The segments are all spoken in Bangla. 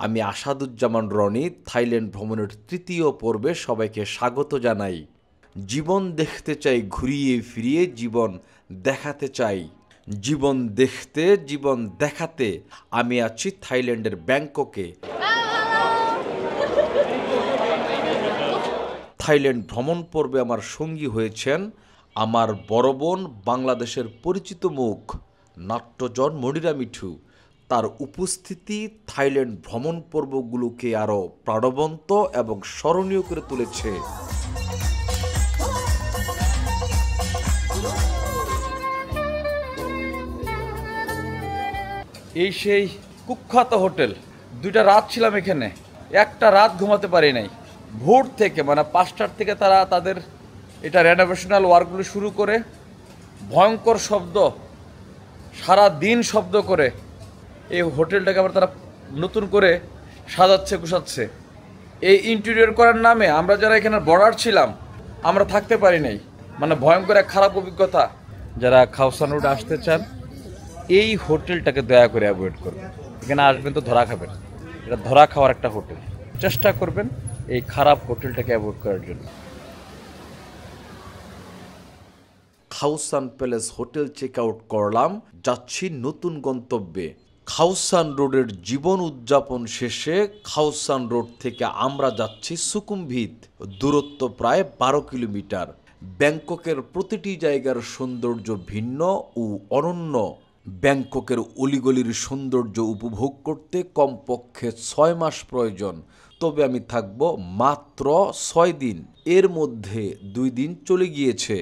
আমি আসাদুজ্জামান রনি থাইল্যান্ড ভ্রমণের তৃতীয় পর্বে সবাইকে স্বাগত জানাই। জীবন দেখতে চাই ঘুরিয়ে ফিরিয়ে, জীবন দেখাতে চাই। জীবন দেখতে, জীবন দেখাতে আমি আছি থাইল্যান্ডের ব্যাংককে। থাইল্যান্ড ভ্রমণ পর্বে আমার সঙ্গী হয়েছেন আমার বড় বোন, বাংলাদেশের পরিচিত মুখ নাট্যজন মনিরা মিঠু। তার উপস্থিতি থাইল্যান্ড ভ্রমণ পর্বগুলোকে আরও প্রাণবন্ত এবং স্মরণীয় করে তুলেছে। এই সেই কুখ্যাত হোটেল। 2টা রাত ছিলাম এখানে, একটা রাত ঘুমাতে পারি নাই। ভোর থেকে মানে 5টার থেকে তারা তাদের এটা রেনোভেশনাল ওয়ার্কগুলো শুরু করে ভয়ঙ্কর শব্দ, সারা দিন শব্দ করে এই হোটেলটাকে আবার তারা নতুন করে সাজাচ্ছে গুছাচ্ছে। এই ইন্টেরিয়র করার নামে আমরা যারা এখানে বর্ডার ছিলাম আমরা থাকতে পারি নাই। মানে ভয়ঙ্কর এক খারাপ অভিজ্ঞতা। যারা খাওসান রোড আসতে চান এই হোটেলটাকে দয়া করে অ্যাভয়েড করবেন। এখানে আসবেন তো ধরা খাবেন, এটা ধরা খাওয়ার একটা হোটেল। চেষ্টা করবেন এই খারাপ হোটেলটাকে অ্যাভয়েড করার জন্য। খাওসান প্যালেস হোটেল চেক আউট করলাম, যাচ্ছি নতুন গন্তব্যে। খাওসান রোডের জীবন উদযাপন শেষে খাওসান রোড থেকে আমরা যাচ্ছি সুকুমভিত। দূরত্ব প্রায় 12 কিলোমিটার। ব্যাংককের প্রতিটি জায়গার সৌন্দর্য ভিন্ন ও অনন্য। ব্যাংককের অলিগলির সৌন্দর্য উপভোগ করতে কমপক্ষে 6 মাস প্রয়োজন। তবে আমি থাকব মাত্র 6 দিন। এর মধ্যে 2 দিন চলে গিয়েছে।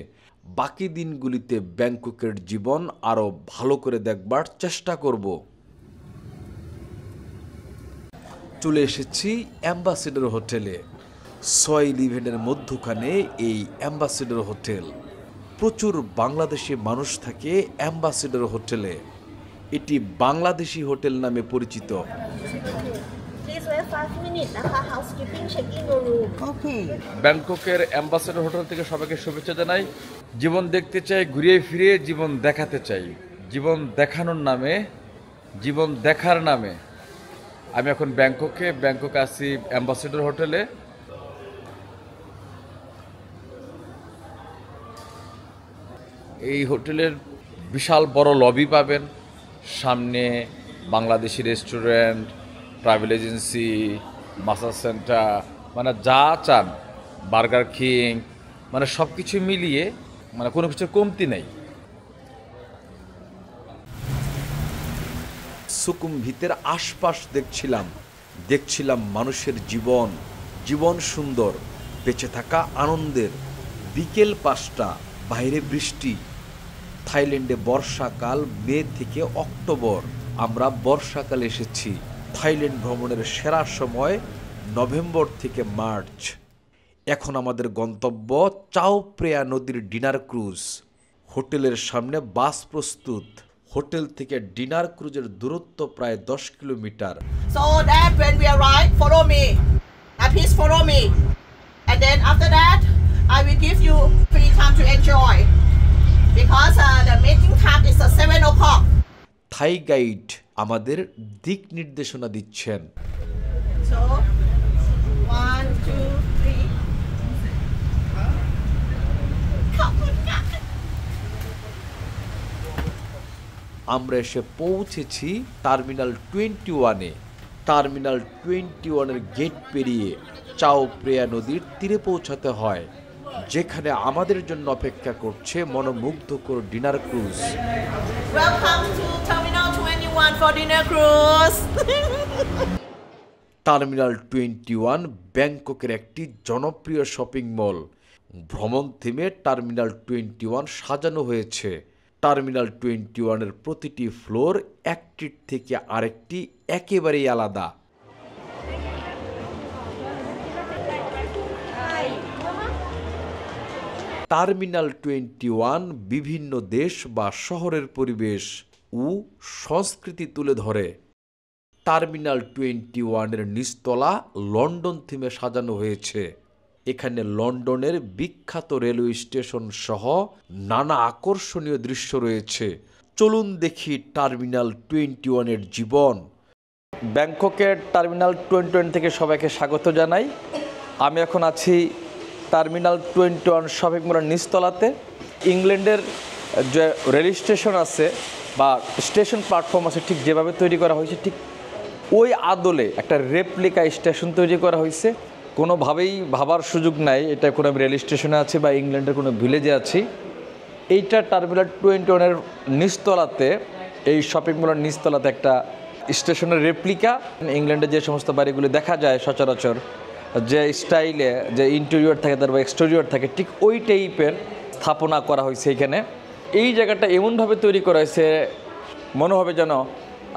বাকি দিনগুলিতে ব্যাংককের জীবন আরও ভালো করে দেখবার চেষ্টা করব। চলে এসেছি অ্যাম্বাসেডর হোটেলে। 6-11-এর মধ্যখানে এই অ্যাম্বাসেডর হোটেল। প্রচুর বাংলাদেশি মানুষ থাকে অ্যাম্বাসেডর হোটেলে। এটি বাংলাদেশি হোটেল নামে পরিচিত। ব্যাংককের অ্যাম্বাসেডর হোটেল থেকে সবাইকে শুভেচ্ছা জানাই। জীবন দেখতে চাই ঘুরিয়ে ফিরিয়ে, জীবন দেখাতে চাই। জীবন দেখানোর নামে, জীবন দেখার নামে আমি এখন ব্যাংককে আছি অ্যাম্বাসেডর হোটেলে। এই হোটেলের বিশাল বড় লবি পাবেন, সামনে Bangladeshi restaurant, travel agency, massage centre, মানে যা চান, বার্গার কিং, মানে সব কিছু মিলিয়ে মানে কোনো কিছুর কমতি নেই। সুকুমভিতের আশপাশ দেখছিলাম মানুষের জীবন সুন্দর, বেঁচে থাকা আনন্দের। বিকেল 5টা, বাইরে বৃষ্টি। থাইল্যান্ডে বর্ষাকাল মে থেকে অক্টোবর। আমরা বর্ষাকালে এসেছি। থাইল্যান্ড ভ্রমণের সেরা সময় নভেম্বর থেকে মার্চ। এখন আমাদের গন্তব্য চাও প্রেয়া নদীর ডিনার ক্রুজ। হোটেলের সামনে বাস প্রস্তুত। হোটেল থেকে ডিনার ক্রুজের দূরত্ব প্রায় 10 kilometre. So that when we arrive, follow me. Please follow me. And then after that, I will give you free time to enjoy. Because the meeting time is 7 o'clock. Thai guide আমাদের দিক নির্দেশনা দিচ্ছেন। So 1, 2, 3. আমরা এসে পৌঁছেছি টার্মিনাল 21-এ। টার্মিনাল 21-এর গেট পেরিয়ে চাও প্রেয়া নদীর তীরে পৌঁছাতে হয়, যেখানে আমাদের জন্য অপেক্ষা করছে মনোমুগ্ধকর dinner cruise. Welcome to Terminal 21 for dinner cruise. Terminal 21 ব্যাংককের একটি জনপ্রিয় শপিং মল। ভ্রমণ থিমে টার্মিনাল 21 সাজানো হয়েছে। টার্মিনাল 21-এর প্রতিটি ফ্লোর একটির থেকে আরেকটি একেবারেই আলাদা। টার্মিনাল 21 বিভিন্ন দেশ বা শহরের পরিবেশ ও সংস্কৃতি তুলে ধরে। টার্মিনাল 21-এর নিচতলা লন্ডন থিমে সাজানো হয়েছে। এখানে লন্ডনের বিখ্যাত রেলওয়ে স্টেশন সহ নানা আকর্ষণীয় দৃশ্য রয়েছে। চলুন দেখি টার্মিনাল 21-এর জীবন। ব্যাংককের টার্মিনাল 21 থেকে সবাইকে স্বাগত জানাই। আমি এখন আছি টার্মিনাল 21 শপিং মলের নিচতলাতে। ইংল্যান্ডের যে রেল স্টেশন আছে বা স্টেশন প্ল্যাটফর্ম আছে, ঠিক যেভাবে তৈরি করা হয়েছে, ঠিক ওই আদলে একটা রেপ্লিকা স্টেশন তৈরি করা হয়েছে। কোনোভাবেই ভাবার সুযোগ নাই এটা কোনো রেল স্টেশনে আছে বা ইংল্যান্ডের কোনো ভিলেজে আছি। এইটা টার্মিনাল 21-এর নিচতলাতে, এই শপিং মলের নিচতলাতে একটা স্টেশনের রেপ্লিকা। ইংল্যান্ডে যে সমস্ত বাড়িগুলি দেখা যায় সচরাচর, যে স্টাইলে যে ইন্টেরিয়র থাকে তার বা এক্সটেরিয়র থাকে, ঠিক ওই টাইপের স্থাপনা করা হয়েছে এখানে। এই জায়গাটা এমনভাবে তৈরি করা হয়েছে মনে হবে যেন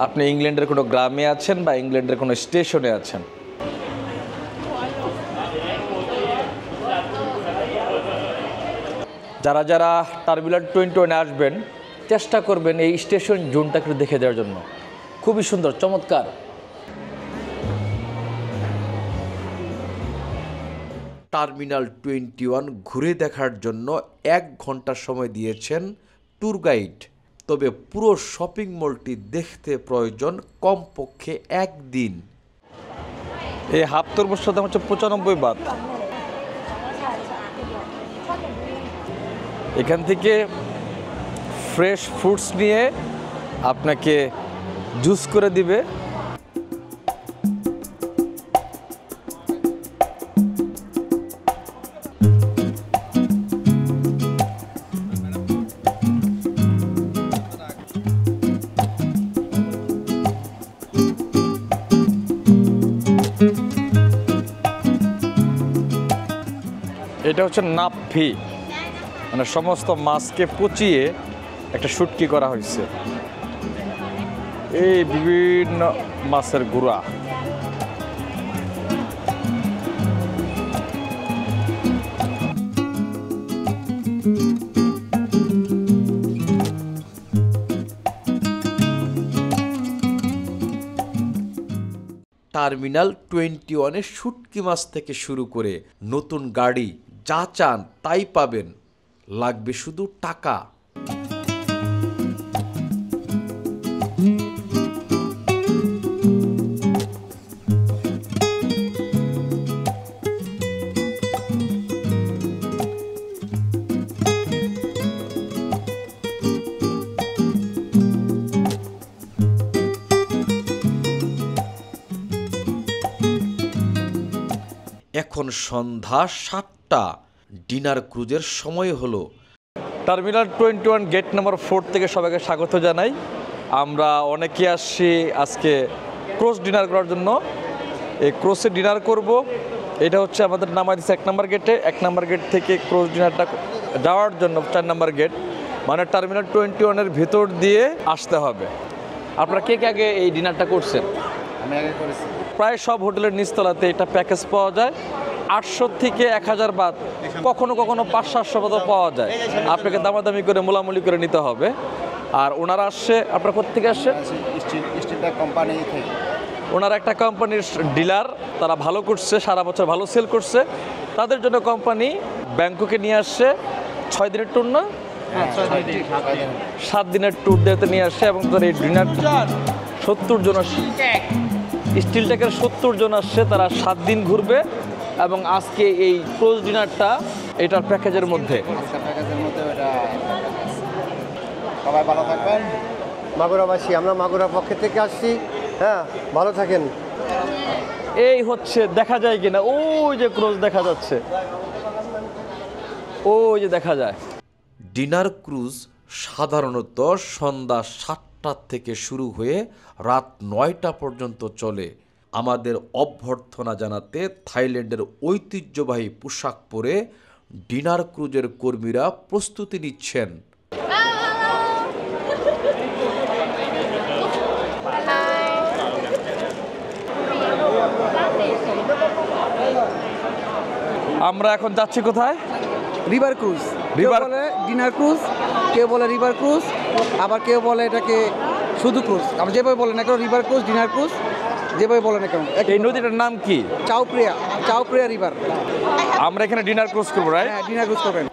আপনি ইংল্যান্ডের কোনো গ্রামে আছেন বা ইংল্যান্ডের কোনো স্টেশনে আছেন। যারা যারা টার্মিনাল 21 আসবেন চেষ্টা করবেন এই স্টেশন জোনটাকে দেখে দেওয়ার জন্য। খুবই সুন্দর, চমৎকার। টার্মিনাল 21 ঘুরে দেখার জন্য 1 ঘন্টা সময় দিয়েছেন ট্যুর গাইড। তবে পুরো শপিং মলটি দেখতে প্রয়োজন কমপক্ষে 1 দিন। এই হাফ তরমুজটার দাম হচ্ছে 95 বাত। এখান থেকে ফ্রেশ ফ্রুটস নিয়ে আপনাকে জুস করে দিবে। এটা হচ্ছে নাপফি, মানে সমস্ত মাছকে পচিয়ে একটা শুটকি করা হয়েছে। এই বিভিন্ন মাছের গুঁড়া। টার্মিনাল 21-এ শুটকি মাছ থেকে শুরু করে নতুন গাড়ি, যা চান তাই পাবেন, লাগবে শুধু টাকা। এখন সন্ধ্যা 7টা, ডিনার ক্রুজের সময় হলো। টার্মিনাল 21 গেট নাম্বার 4 থেকে সবাইকে স্বাগত জানাই। আমরা অনেকে আসছি আজকে ক্রুজ ডিনার করার জন্য। এই ক্রুজে ডিনার করব। এটা হচ্ছে আমাদের নামাই দিচ্ছে 1 নম্বর গেটে। 1 নম্বর গেট থেকে ক্রুজ ডিনারটা যাওয়ার জন্য 4 নম্বর গেট, মানে টার্মিনাল 21-এর ভিতর দিয়ে আসতে হবে। আপনারা কে কে আগে এই ডিনারটা করছেন? আমি আগে করেছি। প্রায় সব হোটেলের নিচতলাতে এটা প্যাকেজ পাওয়া যায়। 800 থেকে 1000 বাত, কখনো কখনো 500-700 বাতও পাওয়া যায়। আপনাকে দামাদামি করে মোলামুলি করে নিতে হবে। আর ওনারা আসছে, আপনারা কোথেকে আসছে? স্টিলটা কোম্পানি থেকে। ওনারা একটা কোম্পানির ডিলার, তারা ভালো করছে, সারা বছর ভালো সেল করছে। তাদের জন্য কোম্পানি ব্যাংককে নিয়ে আসছে 6 দিনের ট্যুর, না 7 দিনের ট্যুর দিতে নিয়ে আসছে। এবং তাদের এই ডিনার 70 জন আসছে, স্টিল টেকের 70 জন আসছে, তারা 7 দিন ঘুরবে। এবং আজকে এই ক্রুজ ডিনারটা এটার প্যাকেজের মধ্যে। সবাই ভালো থাকবেন। মাগুরাবাসী, আমরা মাগুরা পক্ষে থেকে আসছি। হ্যাঁ, ভালো থাকেন। এই হচ্ছে, দেখা যায় কিনা, ওই যে ক্রুজ দেখা যাচ্ছে, ওই যে দেখা যায়। ডিনার ক্রুজ সাধারণত সন্ধ্যা 7টা থেকে শুরু হয়ে রাত 9টা পর্যন্ত চলে। আমাদের অভ্যর্থনা জানাতে থাইল্যান্ডের ঐতিহ্যবাহী পোশাক পরে ডিনার ক্রুজের কর্মীরা প্রস্তুতি নিচ্ছেন। আমরা এখন যাচ্ছি কোথায়? River cruise. রিভার বলে ডিনার ক্রুজ, কেউ বলে রিভার ক্রুজ, আবার কেউ বলে এটাকে শুধু ক্রুজ। আমরা যেভাবে বলে না কেন, রিভার ক্রুজ, ডিনার ক্রুজ, যেভাবে বলে না কেন। এই নদীটার নাম কি? চাউপ্রিয়া রিভার। আমরা এখানে ডিনার ক্রুজ করবো, রাইট? হ্যাঁ, ডিনার ক্রুজ করবেন।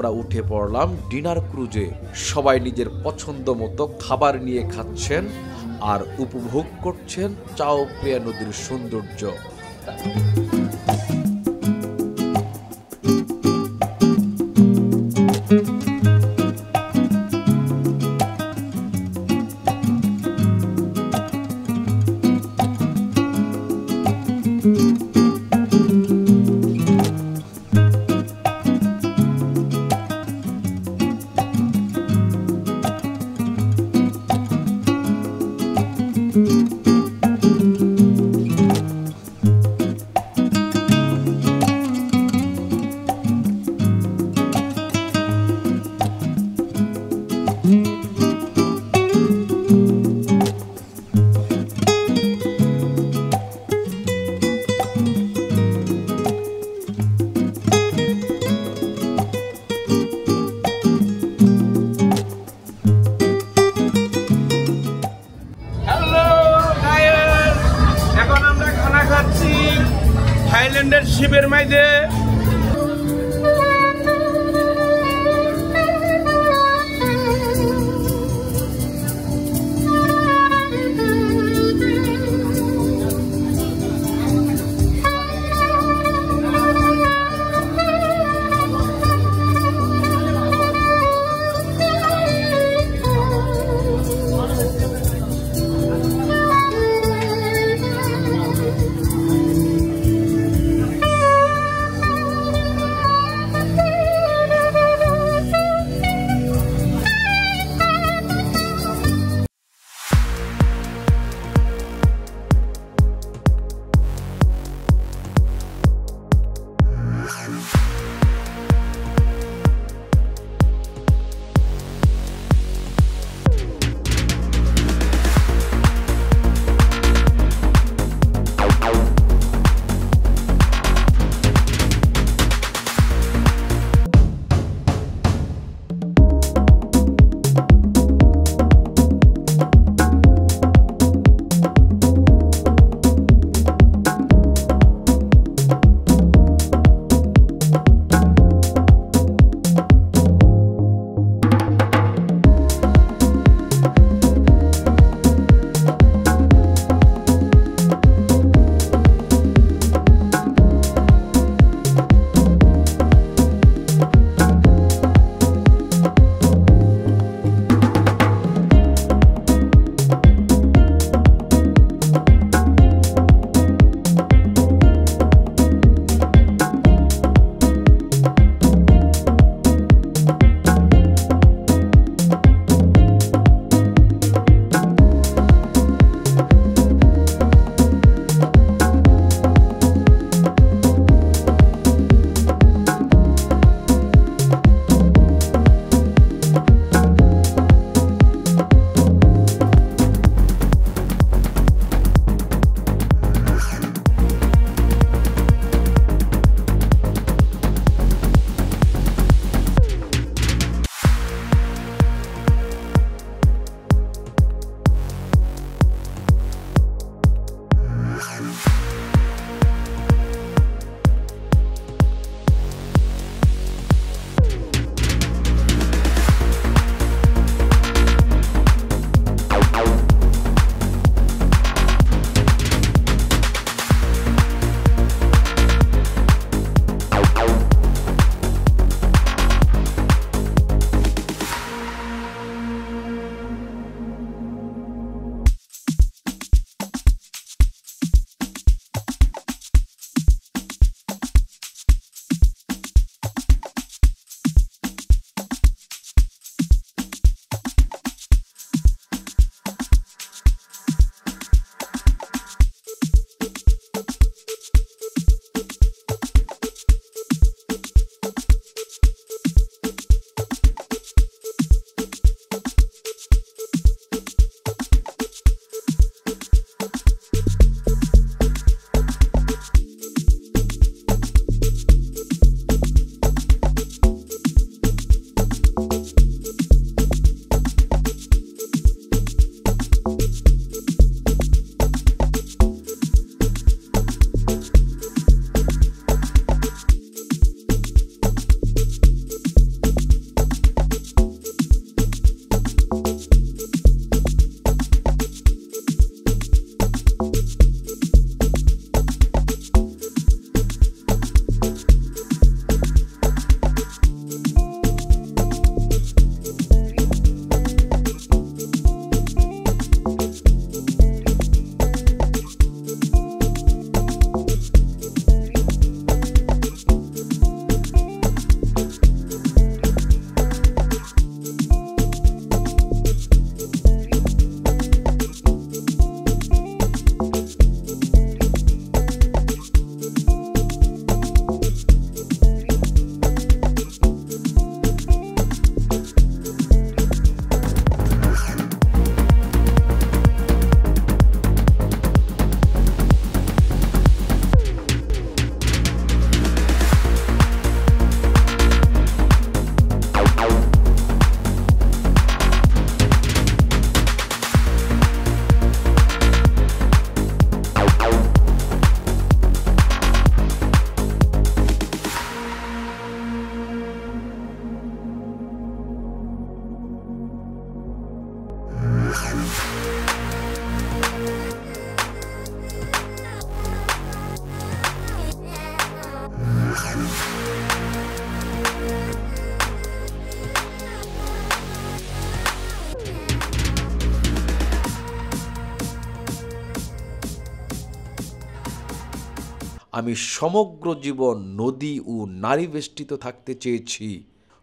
আমরা উঠে পড়লাম ডিনার ক্রুজে। সবাই নিজের পছন্দ মতো খাবার নিয়ে খাচ্ছেন আর উপভোগ করছেন চাও প্রিয়া নদীর সৌন্দর্য। থাইল্যান্ডের শিবের মাইদে আমি সমগ্র জীবন নদী ও নারী বেষ্টিত থাকতে চেয়েছি।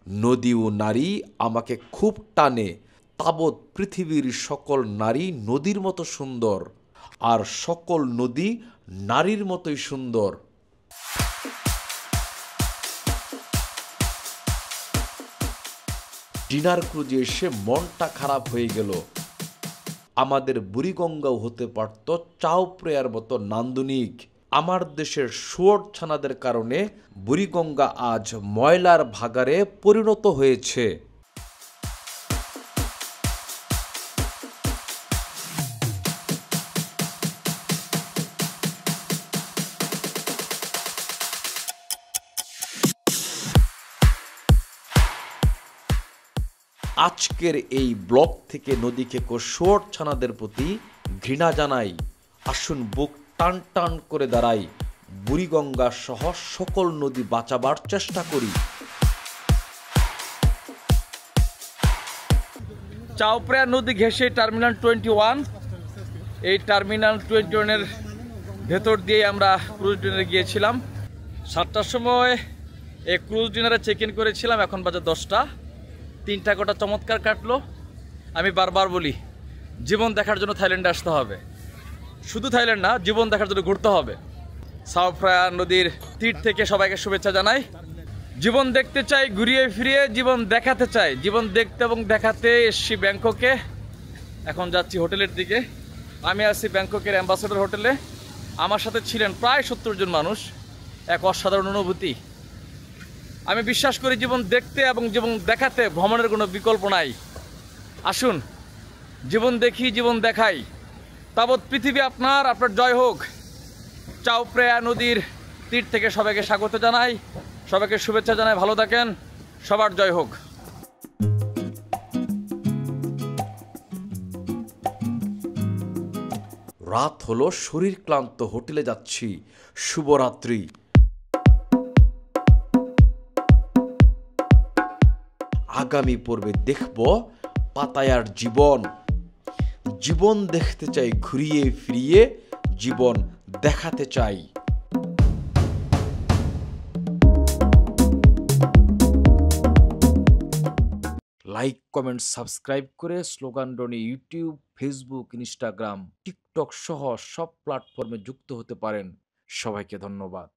নদী ও নারী আমাকে খুব টানে। তাবৎ পৃথিবীর সকল নারী নদীর মতো সুন্দর, আর সকল নদী নারীর মতোই সুন্দর। ডিনার ক্রুজে এসে মনটা খারাপ হয়ে গেল। আমাদের বুড়িগঙ্গাও হতে পারত চাউপ্রেয়ার মতো নান্দনিক। আমার দেশের শুয়োর ছানাদের কারণে বুড়িগঙ্গা আজ ময়লার ভাগাড়ে পরিণত হয়েছে। আজকের এই ব্লগ থেকে নদী খেকো শুয়োর ছানাদের প্রতি ঘৃণা জানাই। আসুন বুক টান টান করে দাঁড়াই, বুড়িগঙ্গা সহ সকল নদী বাঁচাবার চেষ্টা করি। চাউপ্রেয়া নদী ঘেঁষে টার্মিনাল 21, এই টার্মিনাল 21-এর ভেতর দিয়ে আমরা ক্রুজ ডিনারে গিয়েছিলাম। 7টার সময় এই ক্রুজ ডিনারে চেক ইন করেছিলাম, এখন বাজে 10টা। 3টা গোটা চমৎকার কাটলো। আমি বারবার বলি, জীবন দেখার জন্য থাইল্যান্ডে আসতে হবে। শুধু থাইল্যান্ড না, জীবন দেখার জন্য ঘুরতে হবে। চাউপ্রেয়া নদীর তীর থেকে সবাইকে শুভেচ্ছা জানাই। জীবন দেখতে চাই, ঘুরিয়ে ফিরিয়ে জীবন দেখাতে চাই। জীবন দেখতে এবং দেখাতে এসছি ব্যাংককে। এখন যাচ্ছি হোটেলের দিকে। আমি আছি ব্যাংককের অ্যাম্বাসেডর হোটেলে। আমার সাথে ছিলেন প্রায় 70 জন মানুষ। এক অসাধারণ অনুভূতি। আমি বিশ্বাস করি জীবন দেখতে এবং জীবন দেখাতে ভ্রমণের কোনো বিকল্প নাই। আসুন জীবন দেখি, জীবন দেখাই। তাবৎ পৃথিবী আপনার জয় হোক। চাউপ্রেয়া নদীর তীর থেকে সবাইকে স্বাগত জানাই, সবাইকে শুভেচ্ছা জানাই। ভালো থাকেন, সবার জয় হোক। রাত হলো, শরীর ক্লান্ত, হোটেলে যাচ্ছি। শুভরাত্রি। আগামী পর্বে দেখব পাতায়ার জীবন। জীবন দেখতে চাই ঘুরিয়ে ফিরিয়ে, জীবন দেখাতে চাই। লাইক, কমেন্ট, সাবস্ক্রাইব করে স্লোগান ডনি ইউটিউব, ফেসবুক, ইনস্টাগ্রাম, টিকটক সহ সব প্ল্যাটফর্মে যুক্ত হতে পারেন। সবাইকে ধন্যবাদ।